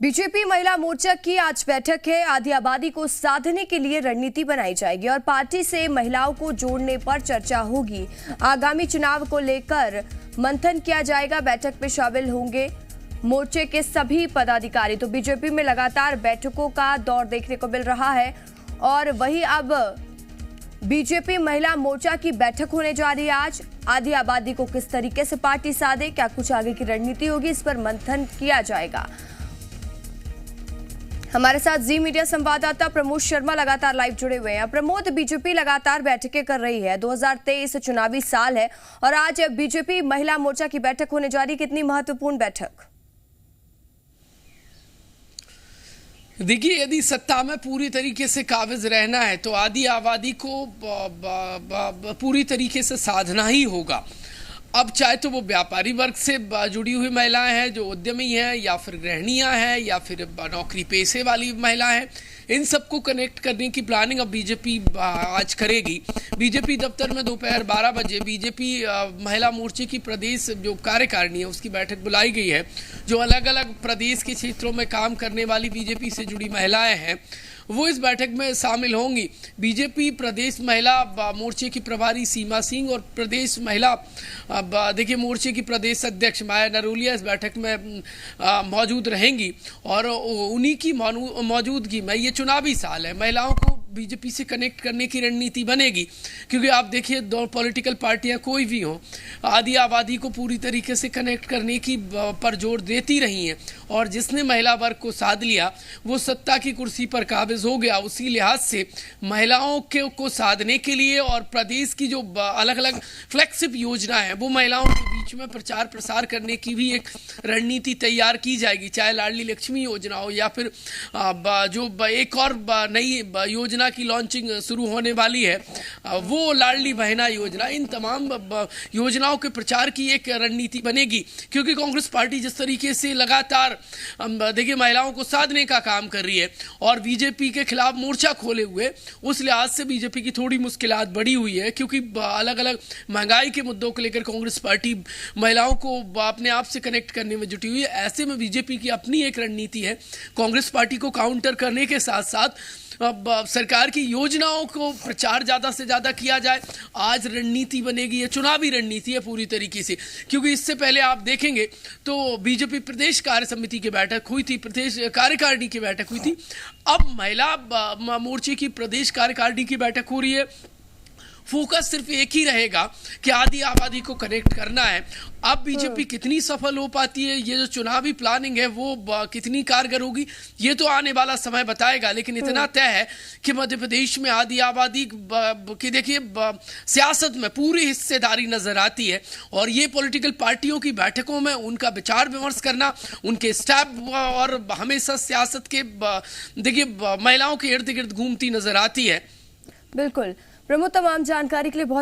BJP महिला मोर्चा की आज बैठक है। आधी आबादी को साधने के लिए रणनीति बनाई जाएगी और पार्टी से महिलाओं को जोड़ने पर चर्चा होगी। आगामी चुनाव को लेकर मंथन किया जाएगा। बैठक में शामिल होंगे मोर्चे के सभी पदाधिकारी। तो बीजेपी में लगातार बैठकों का दौर देखने को मिल रहा है और वही अब बीजेपी महिला मोर्चा की बैठक होने जा रही है। आज आधी आबादी को किस तरीके से पार्टी साधे, क्या कुछ आगे की रणनीति होगी, इस पर मंथन किया जाएगा। हमारे साथ जी मीडिया संवाददाता प्रमोद शर्मा लगातार लाइव जुड़े हुए हैं। प्रमोद, बीजेपी लगातार बैठकें कर रही है। 2023 चुनावी साल है और आज बीजेपी महिला मोर्चा की बैठक होने जा रही है। कितनी महत्वपूर्ण बैठक? देखिए, यदि सत्ता में पूरी तरीके से काबिज रहना है तो आधी आबादी को पूरी तरीके से साधना ही होगा। अब चाहे तो वो व्यापारी वर्ग से जुड़ी हुई महिलाएं हैं, जो उद्यमी हैं, या फिर गृहिणियां हैं, या फिर नौकरी पेशे वाली महिलाएं हैं, इन सबको कनेक्ट करने की प्लानिंग अब बीजेपी आज करेगी। बीजेपी दफ्तर में दोपहर 12 बजे बीजेपी महिला मोर्चे की प्रदेश जो कार्यकारिणी है उसकी बैठक बुलाई गई है। जो अलग अलग प्रदेश के क्षेत्रों में काम करने वाली बीजेपी से जुड़ी महिलाएं हैं वो इस बैठक में शामिल होंगी। बीजेपी प्रदेश महिला मोर्चे की प्रभारी सीमा सिंह और प्रदेश महिला देखिए मोर्चे की प्रदेश अध्यक्ष माया नरोलिया इस बैठक में मौजूद रहेंगी और उन्हीं की मौजूदगी में ये चुनावी साल है, महिलाओं को बीजेपी से कनेक्ट करने की रणनीति बनेगी। क्योंकि आप देखिए, दो पॉलिटिकल पार्टियां कोई भी हो, आधी आबादी को पूरी तरीके से कनेक्ट करने की पर जोर देती रही हैं और जिसने महिला वर्ग को साध लिया वो सत्ता की कुर्सी पर काबिज हो गया। उसी लिहाज से महिलाओं को साधने के लिए और प्रदेश की जो अलग अलग फ्लैगशिप योजना है वो महिलाओं के बीच में प्रचार प्रसार करने की भी एक रणनीति तैयार की जाएगी। चाहे लाडली लक्ष्मी योजना हो या फिर जो एक और नई योजना की लॉन्चिंग शुरू होने वाली है वो लाडली बहना योजना, इन तमाम योजनाओं के प्रचार की एक रणनीति बनेगी। क्योंकि कांग्रेस पार्टी जिस तरीके से लगातार देखिए महिलाओं को साधने का काम कर रही है और बीजेपी के खिलाफ मोर्चा खोले हुए, उस लिहाज से बीजेपी की थोड़ी मुश्किलात बढ़ी हुई है। क्योंकि अलग अलग महंगाई के मुद्दों को लेकर कांग्रेस पार्टी महिलाओं को अपने आप से कनेक्ट करने में जुटी हुई है। ऐसे में बीजेपी की अपनी एक रणनीति है कांग्रेस पार्टी को काउंटर करने के साथ साथ अब सरकार की योजनाओं को प्रचार ज़्यादा से ज़्यादा किया जाए। आज रणनीति बनेगी, ये चुनावी रणनीति है पूरी तरीके से। क्योंकि इससे पहले आप देखेंगे तो बीजेपी प्रदेश कार्य समिति की बैठक हुई थी, प्रदेश कार्यकारिणी की बैठक हुई थी। अब महिला मोर्चे की प्रदेश कार्यकारिणी की बैठक हो रही है। फोकस सिर्फ एक ही रहेगा कि आधी आबादी को कनेक्ट करना है। अब बीजेपी कितनी सफल हो पाती है, ये जो चुनावी प्लानिंग है वो कितनी कारगर होगी, ये तो आने वाला समय बताएगा। लेकिन इतना तय है कि मध्य प्रदेश में आधी आबादी की देखिए सियासत में पूरी हिस्सेदारी नजर आती है और ये पॉलिटिकल पार्टियों की बैठकों में उनका विचार विमर्श करना, उनके स्टेप और हमेशा सियासत के देखिए महिलाओं के इर्द गिर्द घूमती नजर आती है। बिल्कुल प्रमोद, तमाम जानकारी के लिए बहुत